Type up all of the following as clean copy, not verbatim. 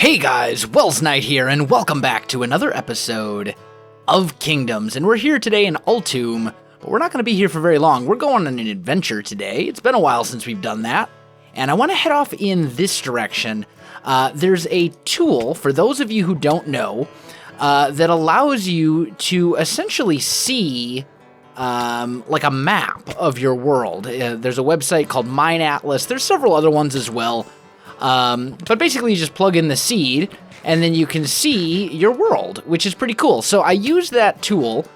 Hey guys, Welsknight here, and welcome back to another episode of Kingdoms. And we're here today in Ultum, but we're not going to be here for very long. We're going on an adventure today. It's been a while since we've done that, and I want to head off in this direction. There's a tool, for those of you who don't know, that allows you to essentially see like a map of your world. There's a website called Mine Atlas. There's several other ones as well. But basically you just plug in the seed and then you can see your world, which is pretty cool. So I used that tool,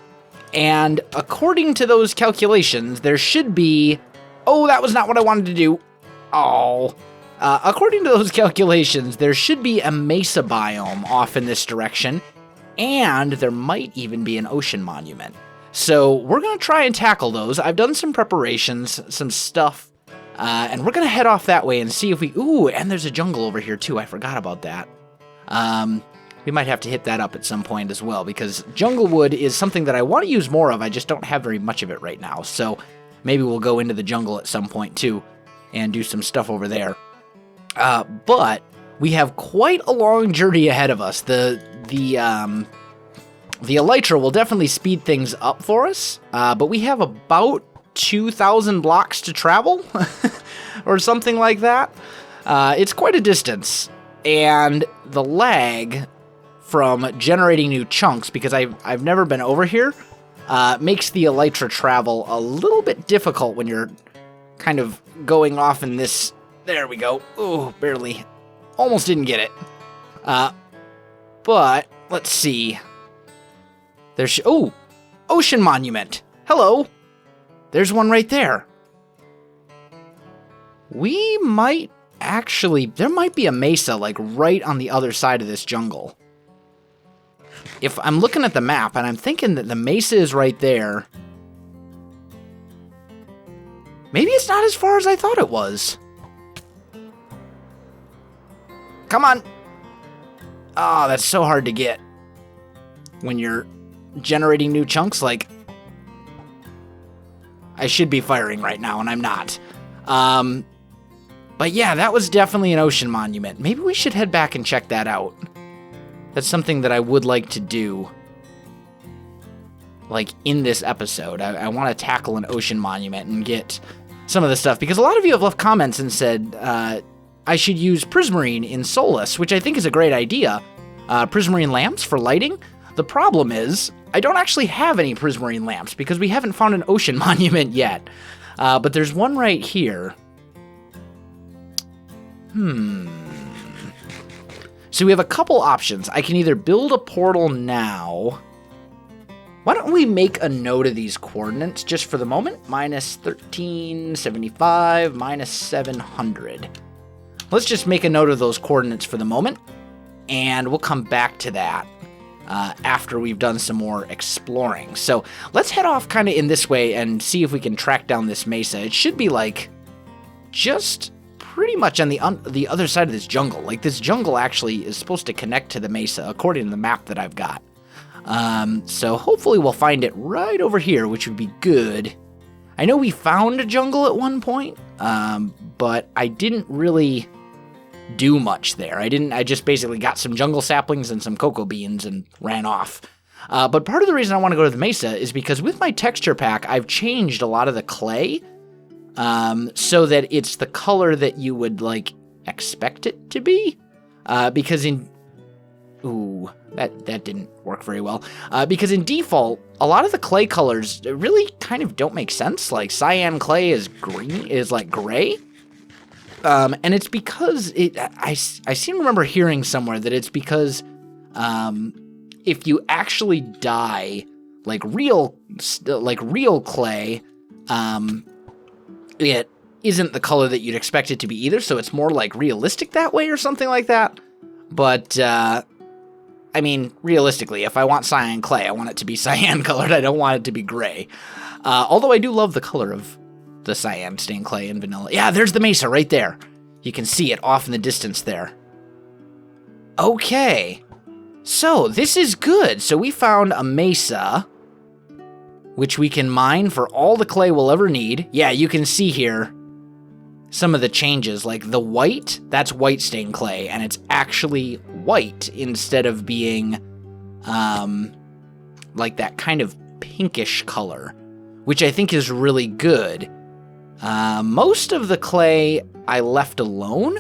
and according to those calculations, there should be... Oh, that was not what I wanted to do. Oh. According to those calculations, there should be a Mesa biome off in this direction, and there might even be an ocean monument. So we're going to try and tackle those. I've done some preparations, some stuff. And we're going to head off that way and see if we... Ooh, and there's a jungle over here, too. I forgot about that. We might have to hit that up at some point as well, because jungle wood is something that I want to use more of. I just don't have very much of it right now. So maybe we'll go into the jungle at some point, too, and do some stuff over there. But we have quite a long journey ahead of us. The elytra will definitely speed things up for us, but we have about 2,000 blocks to travel or something like that. It's quite a distance, and the lag from generating new chunks, because I've never been over here, makes the elytra travel a little bit difficult when you're kind of going off in this... There we go. Ooh, barely. Almost didn't get it. But let's see. There's... Oh, ocean monument. Hello. There's one right there. We might actually... There might be a mesa, like, right on the other side of this jungle. If I'm looking at the map, and I'm thinking that the mesa is right there... Maybe it's not as far as I thought it was. Come on! Oh, that's so hard to get. When you're generating new chunks, like... I should be firing right now, and I'm not. But yeah, that was definitely an ocean monument. Maybe we should head back and check that out. That's something that I would like to do, like, in this episode. I want to tackle an ocean monument and get some of the stuff, because a lot of you have left comments and said I should use prismarine in Solus, which I think is a great idea. Prismarine lamps for lighting. The problem is, I don't actually have any prismarine lamps because we haven't found an ocean monument yet. But there's one right here. So we have a couple options. I can either build a portal now. Why don't we make a note of these coordinates just for the moment? Minus 1375, minus 700. Let's just make a note of those coordinates for the moment, and we'll come back to that after we've done some more exploring. So let's head off kind of in this way and see if we can track down this mesa. It should be like just pretty much on the other side of this jungle. Like, this jungle actually is supposed to connect to the mesa according to the map that I've got. So hopefully we'll find it right over here, which would be good. I know we found a jungle at one point, but I didn't really do much there. I just basically got some jungle saplings and some cocoa beans and ran off. But part of the reason I want to go to the mesa is because with my texture pack, I've changed a lot of the clay, so that it's the color that you would, like, expect it to be. Because in... Ooh, that didn't work very well. Because in default, a lot of the clay colors really kind of don't make sense. Like, cyan clay is like gray. And it's because I seem to remember hearing somewhere that it's because if you actually dye like real clay, it isn't the color that you'd expect it to be either. So it's more like realistic that way or something like that. But I mean, realistically, if I want cyan clay, I want it to be cyan colored. I don't want it to be gray. Although I do love the color of the cyan stained clay and vanilla. Yeah, there's the mesa right there. You can see it off in the distance there. Okay. So, this is good. So we found a mesa, which we can mine for all the clay we'll ever need. Yeah, you can see here. some of the changes. Like the white, that's white stain clay, and it's actually white instead of being like that kind of pinkish color, which I think is really good. Most of the clay I left alone.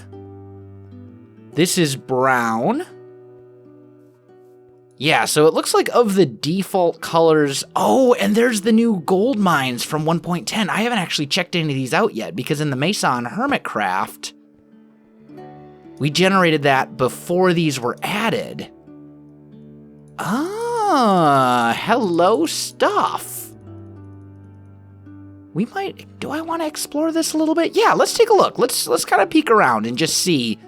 This is brown. Yeah, so it looks like of the default colors... Oh, and there's the new gold mines from 1.10. I haven't actually checked any of these out yet, because in the Mesa on Hermitcraft, we generated that before these were added. Ah, hello stuff. We might... Do I want to explore this a little bit? Yeah, let's take a look. Let's kind of peek around and just see...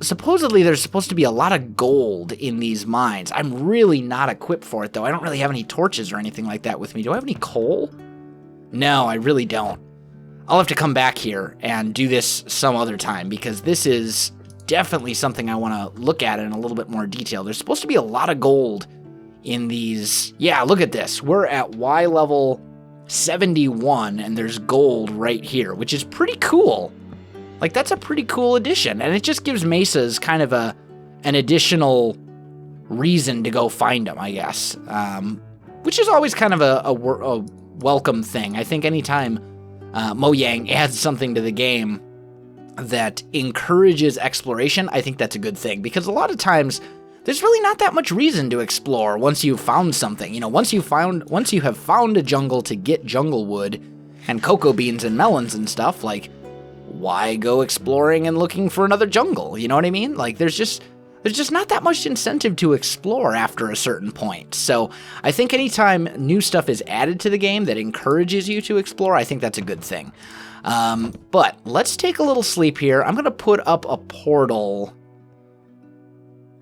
Supposedly there's supposed to be a lot of gold in these mines. I'm really not equipped for it, though. I don't really have any torches or anything like that with me. Do I have any coal? No, I really don't. I'll have to come back here and do this some other time, because this is definitely something I want to look at in a little bit more detail. There's supposed to be a lot of gold in these. Yeah, look at this. We're at Y level 71, and there's gold right here, which is pretty cool. Like, that's a pretty cool addition, and it just gives Mesas kind of an additional reason to go find them, I guess, which is always kind of a welcome thing. I think anytime Mojang adds something to the game that encourages exploration, I think that's a good thing, because a lot of times there's really not that much reason to explore once you've found something. You know, once you have found a jungle to get jungle wood and cocoa beans and melons and stuff, like, why go exploring and looking for another jungle? You know what I mean? Like, there's just not that much incentive to explore after a certain point. So I think anytime new stuff is added to the game that encourages you to explore, I think that's a good thing. But let's take a little sleep here. I'm going to put up a portal.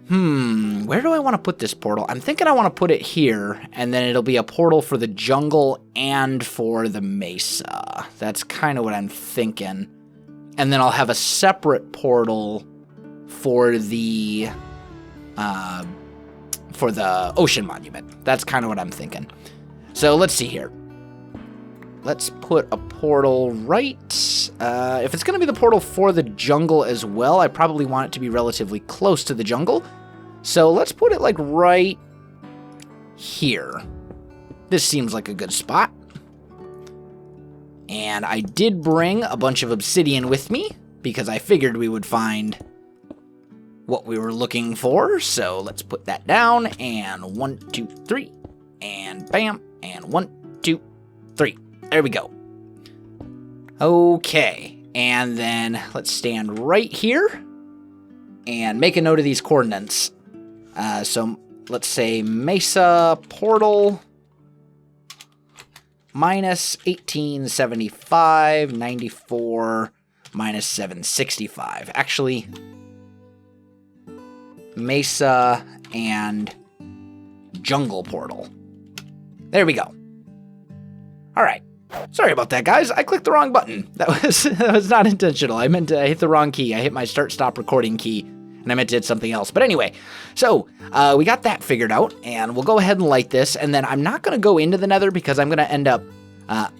Where do I want to put this portal? I'm thinking I want to put it here, and then it'll be a portal for the jungle and for the Mesa. That's kind of what I'm thinking. And then I'll have a separate portal for the ocean monument. That's kind of what I'm thinking. So let's see here. Let's put a portal right... if it's going to be the portal for the jungle as well, I probably want it to be relatively close to the jungle. So let's put it like right here. This seems like a good spot. And I did bring a bunch of obsidian with me, because I figured we would find what we were looking for. So let's put that down, and 1, 2, 3, and bam, and 1, 2, 3. There we go. Okay, and then let's stand right here and make a note of these coordinates. So let's say Mesa portal minus 1875, 94, minus 765. Actually, Mesa and jungle portal. There we go. All right. Sorry about that, guys. I clicked the wrong button. That was not intentional. I meant to hit the wrong key. I hit my start-stop recording key, and I meant to hit something else. But anyway, so we got that figured out, and we'll go ahead and light this. And then I'm not going to go into the Nether, because I'm going to end up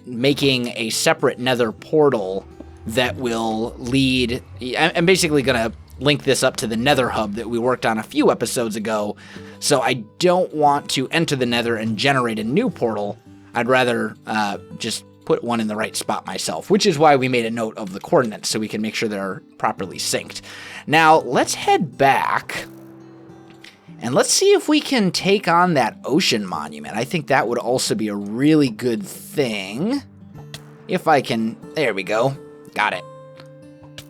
making a separate Nether portal that will lead... I'm basically going to link this up to the Nether hub that we worked on a few episodes ago. So I don't want to enter the Nether and generate a new portal. I'd rather just put one in the right spot myself, which is why we made a note of the coordinates, so we can make sure they're properly synced. Now, let's head back, and let's see if we can take on that ocean monument. I think that would also be a really good thing. If I can... There we go. Got it.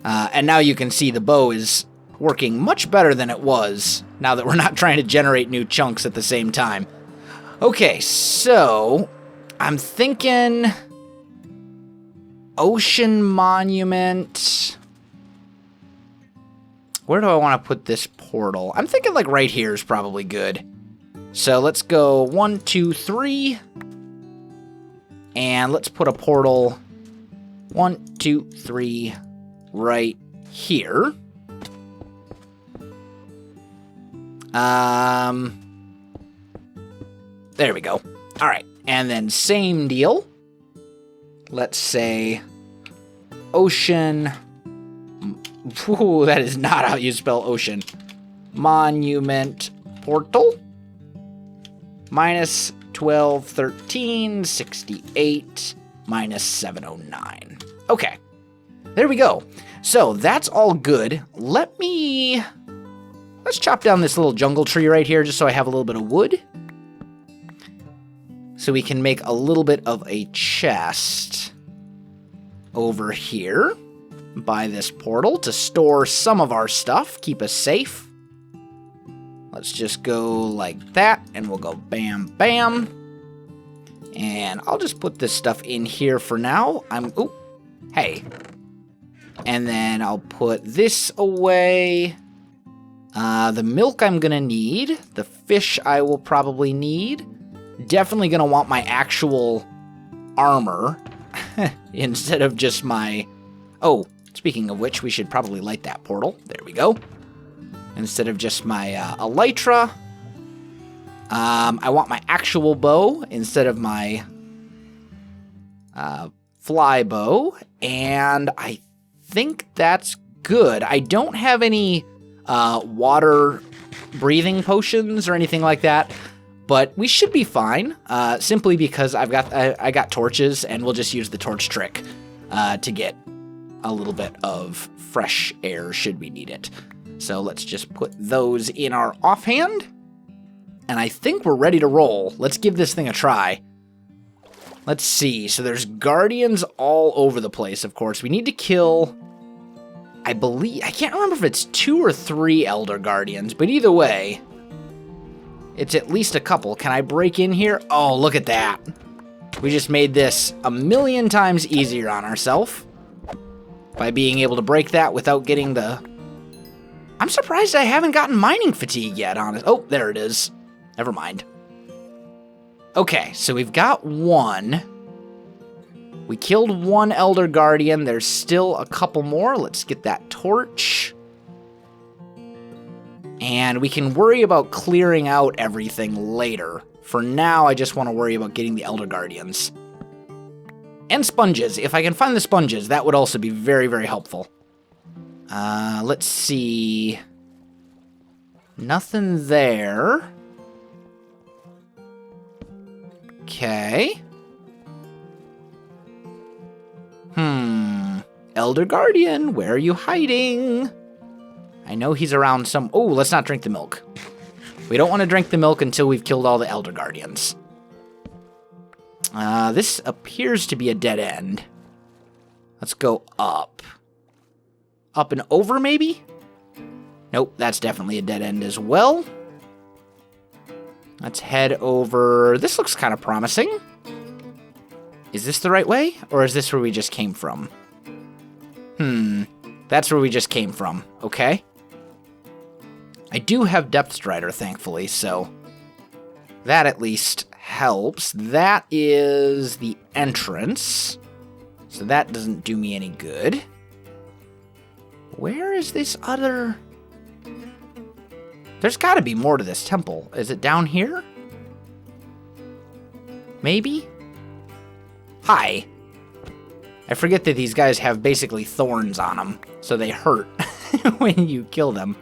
And now you can see the bow is working much better than it was, now that we're not trying to generate new chunks at the same time. Okay, so... I'm thinking ocean monument. Where do I want to put this portal? I'm thinking like right here is probably good. So let's go 1, 2, 3. And let's put a portal 1, 2, 3 right here. There we go. All right. And then same deal. Let's say ocean. Ooh, that is not how you spell ocean. Monument portal. Minus 12, 13, 68, minus 709. Okay, there we go. So that's all good. Let's chop down this little jungle tree right here just so I have a little bit of wood. So we can make a little bit of a chest over here by this portal to store some of our stuff, keep us safe. Let's just go like that, and we'll go bam, bam. And I'll just put this stuff in here for now. Hey. And then I'll put this away. The milk I'm gonna need. The fish I will probably need. Definitely gonna want my actual armor instead of just my... Oh, speaking of which, we should probably light that portal. There we go. Instead of just my elytra. I want my actual bow instead of my fly bow. And I think that's good. I don't have any water breathing potions or anything like that. But we should be fine, simply because I got torches, and we'll just use the torch trick to get a little bit of fresh air should we need it. So let's just put those in our offhand, and I think we're ready to roll. Let's give this thing a try. Let's see. So there's guardians all over the place, of course. We need to kill, I can't remember if it's 2 or 3 elder guardians, but either way, it's at least a couple. Can I break in here? Oh, look at that. We just made this a million times easier on ourselves by being able to break that without getting the... I'm surprised I haven't gotten mining fatigue yet, honest. Oh, there it is. Never mind. Okay, so we've got one. We killed one elder guardian. There's still a couple more. Let's get that torch. And we can worry about clearing out everything later. For now, I just want to worry about getting the Elder Guardians. And sponges. If I can find the sponges, that would also be very, very helpful. Let's see. Nothing there. Okay. Elder Guardian, where are you hiding? I know he's around some... Oh, let's not drink the milk. We don't want to drink the milk until we've killed all the Elder Guardians. This appears to be a dead end. Let's go up. Up and over, maybe? Nope, that's definitely a dead end as well. Let's head over... This looks kind of promising. Is this the right way? Or is this where we just came from? That's where we just came from. Okay. I do have Depth Strider, thankfully, so that at least helps. That is the entrance, so that doesn't do me any good. Where is this other... There's got to be more to this temple. Is it down here? Maybe? Hi. I forget that these guys have basically thorns on them, so they hurt when you kill them.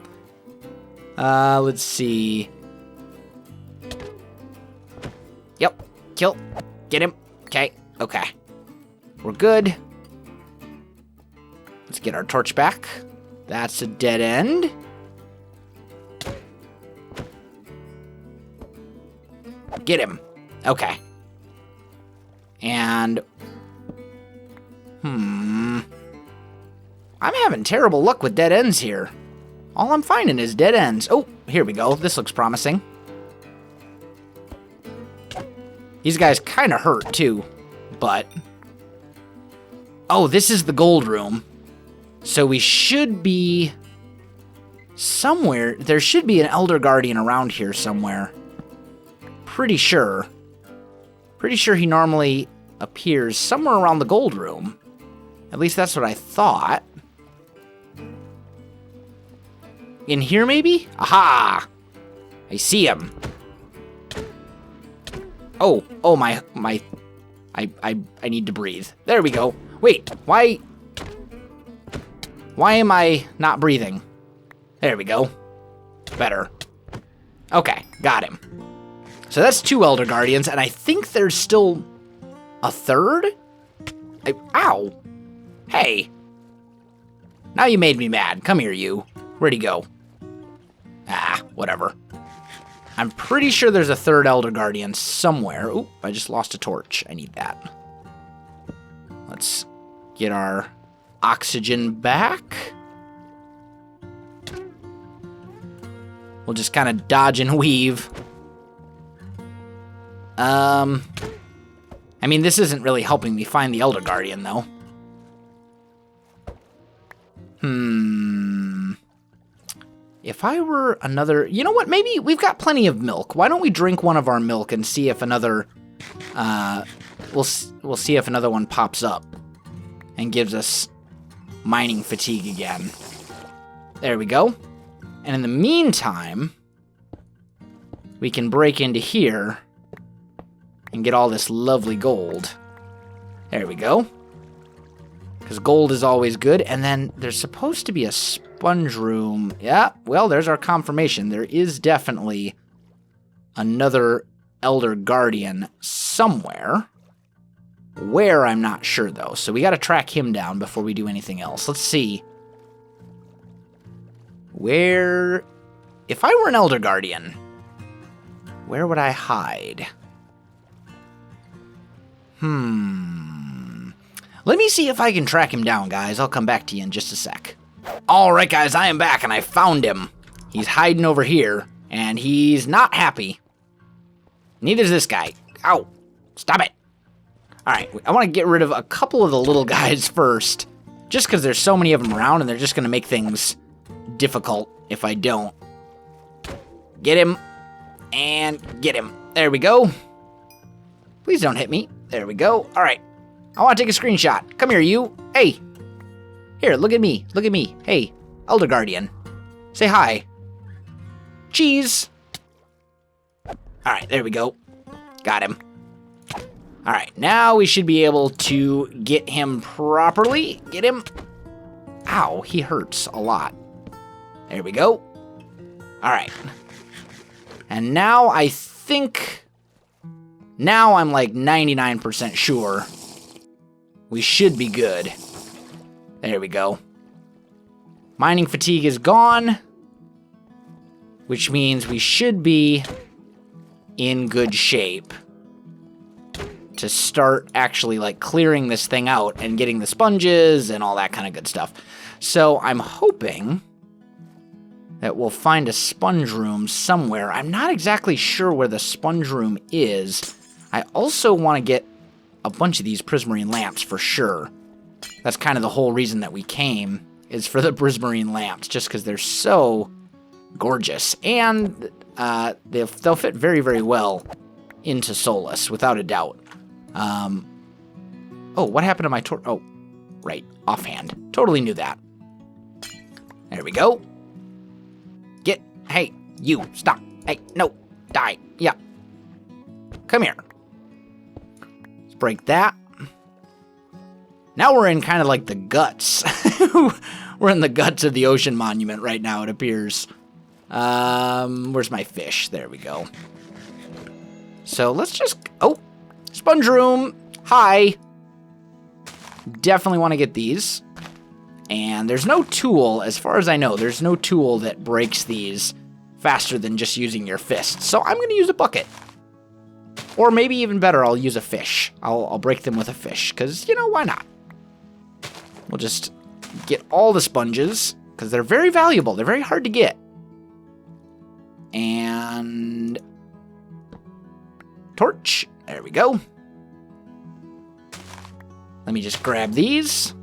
Let's see. Yep. Kill. Get him. Okay. Okay. We're good. Let's get our torch back. That's a dead end. Get him. Okay. And... I'm having terrible luck with dead ends here. All I'm finding is dead ends. Oh, here we go. This looks promising. These guys kind of hurt, too. But... Oh, this is the gold room. So we should be... somewhere. There should be an Elder Guardian around here somewhere. Pretty sure. Pretty sure he normally appears somewhere around the gold room. At least that's what I thought. In here, maybe? Aha! I see him. Oh, I need to breathe. There we go. Wait, why Why am I not breathing? There we go. Better. Okay, got him. So that's 2 Elder Guardians, and I think there's still a third? Ow. Hey. Now you made me mad. Come here, you. Where'd he go? Ah, whatever. I'm pretty sure there's a third Elder Guardian somewhere. Oop, I just lost a torch. I need that. Let's get our oxygen back. We'll just kind of dodge and weave. I mean, this isn't really helping me find the Elder Guardian, though. If I were another... You know what? Maybe we've got plenty of milk. Why don't we drink one of our milk and see if another... We'll see if another one pops up and gives us mining fatigue again. There we go. And in the meantime, we can break into here and get all this lovely gold. There we go. Because gold is always good. And then there's supposed to be a sponge room. Yeah, well, there's our confirmation. There is definitely another Elder Guardian somewhere. Where, I'm not sure, though. So we got to track him down before we do anything else. Let's see. Where... If I were an Elder Guardian, where would I hide? Let me see if I can track him down, guys. I'll come back to you in just a sec. Alright, guys, I am back, and I found him. He's hiding over here, and he's not happy. Neither's this guy. Ow. Stop it. Alright, I want to get rid of a couple of the little guys first, just because there's so many of them around, and they're just going to make things difficult if I don't. Get him, and get him. There we go. Please don't hit me. There we go. Alright. I want to take a screenshot. Come here, you. Hey. Here, look at me. Look at me. Hey, Elder Guardian. Say hi. Cheese. Alright, there we go. Got him. Alright, now we should be able to get him properly. Get him. Ow, he hurts a lot. There we go. Alright. And now I think... Now I'm like 99% sure we should be good. There we go. Mining fatigue is gone, which means we should be in good shape to start actually like clearing this thing out and getting the sponges and all that kind of good stuff. So I'm hoping that we'll find a sponge room somewhere. I'm not exactly sure where the sponge room is. I also want to get a bunch of these prismarine lamps for sure. That's kind of the whole reason that we came, is for the prismarine lamps, just because they're so gorgeous. And they'll fit very, very well into Solus, without a doubt. Oh, what happened to my torch? Oh, right, offhand. Totally knew that. There we go. Hey, you, stop. Hey, no, die. Yeah. Come here. Let's break that. Now we're in kind of like the guts. We're in the guts of the ocean monument right now, it appears. Where's my fish? There we go. So let's just... Oh, sponge room. Hi. Definitely want to get these. And there's no tool, as far as I know, there's no tool that breaks these faster than just using your fist. So I'm going to use a bucket. Or maybe even better, I'll use a fish. I'll break them with a fish, because, you know, why not? We'll just get all the sponges, because they're very valuable. They're very hard to get. And... torch. There we go. Let me just grab these.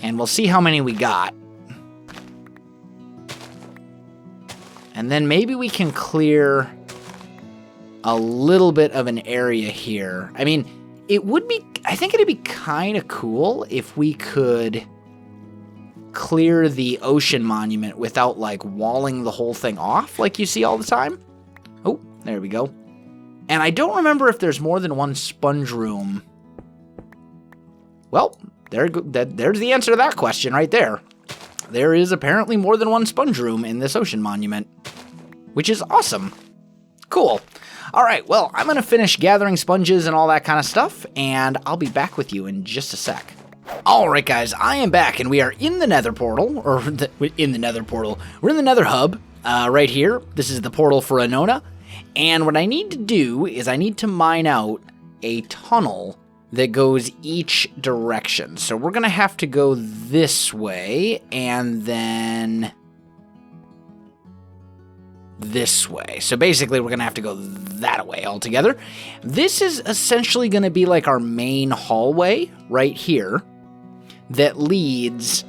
And we'll see how many we got. And then maybe we can clear a little bit of an area here. I mean, it would be... I think it'd be kind of cool if we could clear the ocean monument without, like, walling the whole thing off like you see all the time. Oh, there we go. And I don't remember if there's more than one sponge room. Well, there's the answer to that question right there. There is apparently more than one sponge room in this ocean monument, which is awesome. Cool. All right, well, I'm going to finish gathering sponges and all that kind of stuff, and I'll be back with you in just a sec. All right, guys, I am back, and we are in the Nether portal, we're in the Nether hub right here. This is the portal for Anona, and what I need to do is I need to mine out a tunnel that goes each direction. So we're going to have to go this way and then this way. So basically we're going to have to go that way altogether. This is essentially going to be like our main hallway right here that leads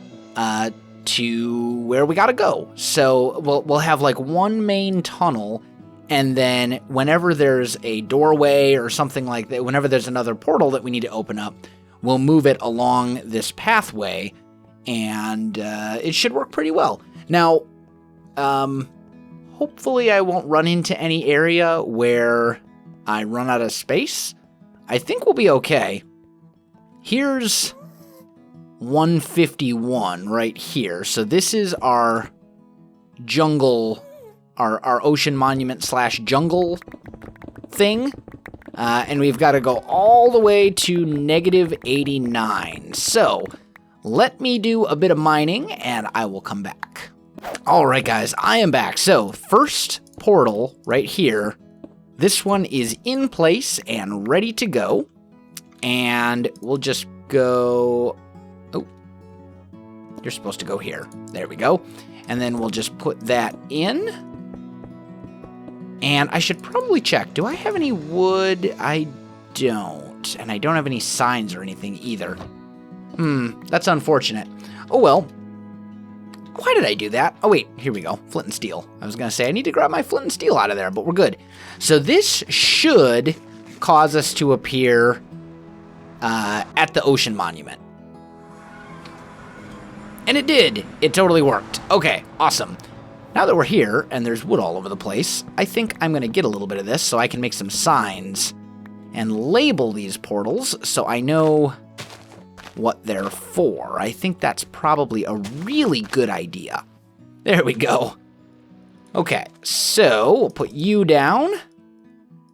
to where we got to go. So we'll have like one main tunnel, and then whenever there's a doorway or something like that, whenever there's another portal that we need to open up, we'll move it along this pathway, and it should work pretty well. Now, hopefully I won't run into any area where I run out of space. I think we'll be okay. Here's 151 right here. So this is our jungle, our ocean monument / jungle thing. And we've got to go all the way to -89. So let me do a bit of mining and I will come back. All right, guys, I am back. So first portal right here. This one is in place and ready to go. And we'll just go... Oh, you're supposed to go here. There we go. And then we'll just put that in. And I should probably check. Do I have any wood? I don't. And I don't have any signs or anything either. That's unfortunate. Oh, well. Why did I do that? Oh, wait. Here we go. Flint and steel. I was going to say I need to grab my flint and steel out of there, but we're good. So this should cause us to appear at the ocean monument. And it did. It totally worked. Okay, awesome. Now that we're here, and there's wood all over the place, I think I'm going to get a little bit of this so I can make some signs and label these portals so I know what they're for. I think that's probably a really good idea. There we go. Okay, so we'll put you down,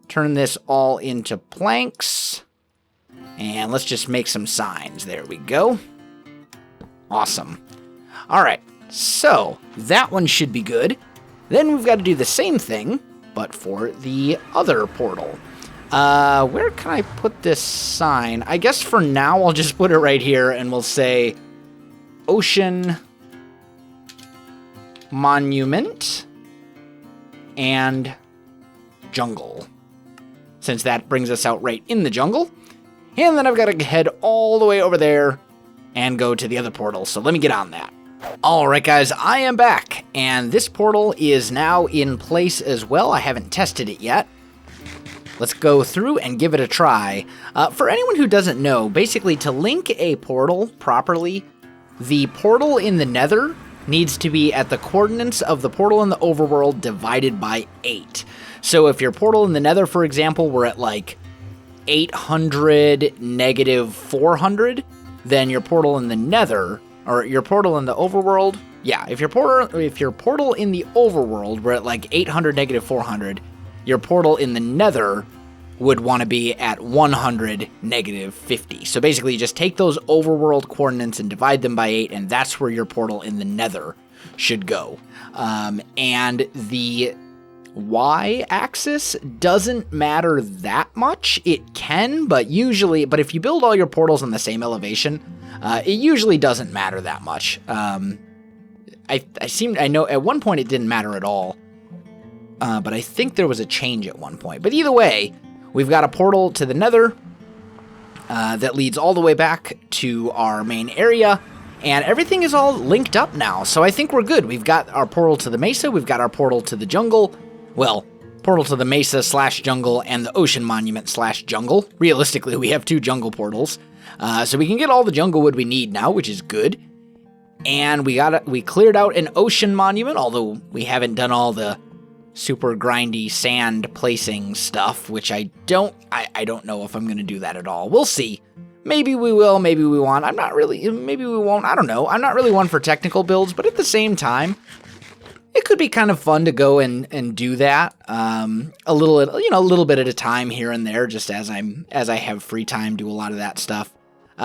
turn this all into planks, and let's just make some signs. There we go. Awesome. All right. So, that one should be good. Then we've got to do the same thing, but for the other portal. Where can I put this sign? I guess for now I'll just put it right here and we'll say Ocean Monument and Jungle, since that brings us out right in the jungle. And then I've got to head all the way over there and go to the other portal, so let me get on that. Alright guys, I am back, and this portal is now in place as well. I haven't tested it yet. Let's go through and give it a try. For anyone who doesn't know, basically to link a portal properly, the portal in the Nether needs to be at the coordinates of the portal in the overworld divided by 8. So if your portal in the Nether, for example, were at like 800 - 400, then your portal in the Nether... or your portal in the overworld, yeah, if your portal in the overworld were at like 800 - 400, your portal in the Nether would want to be at 100 - 50. So basically, you just take those overworld coordinates and divide them by 8, and that's where your portal in the Nether should go. And the y-axis doesn't matter that much. It can, but if you build all your portals on the same elevation, it usually doesn't matter that much. I know at one point it didn't matter at all, but I think there was a change at one point. But either way, we've got a portal to the Nether that leads all the way back to our main area, and everything is all linked up now, so I think we're good. We've got our portal to the Mesa, we've got our portal to the jungle, well, portal to the Mesa / jungle and the ocean monument / jungle. Realistically, we have 2 jungle portals. So we can get all the jungle wood we need now, which is good. And we cleared out an ocean monument, although we haven't done all the super grindy sand placing stuff, which I don't know if I'm going to do that at all. We'll see. Maybe we will, maybe we won't. I'm not really, maybe we won't. I don't know. I'm not really one for technical builds, but at the same time, it could be kind of fun to go and do that a little bit at a time here and there, just as I have free time, do a lot of that stuff.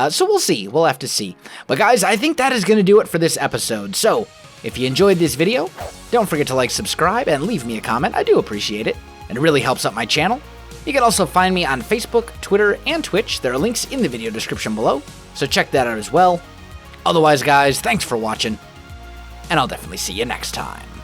So we'll see. We'll have to see. But guys, I think that is going to do it for this episode. So if you enjoyed this video, don't forget to like, subscribe, and leave me a comment. I do appreciate it, and it really helps out my channel. You can also find me on Facebook, Twitter, and Twitch. There are links in the video description below, so check that out as well. Otherwise, guys, thanks for watching, and I'll definitely see you next time.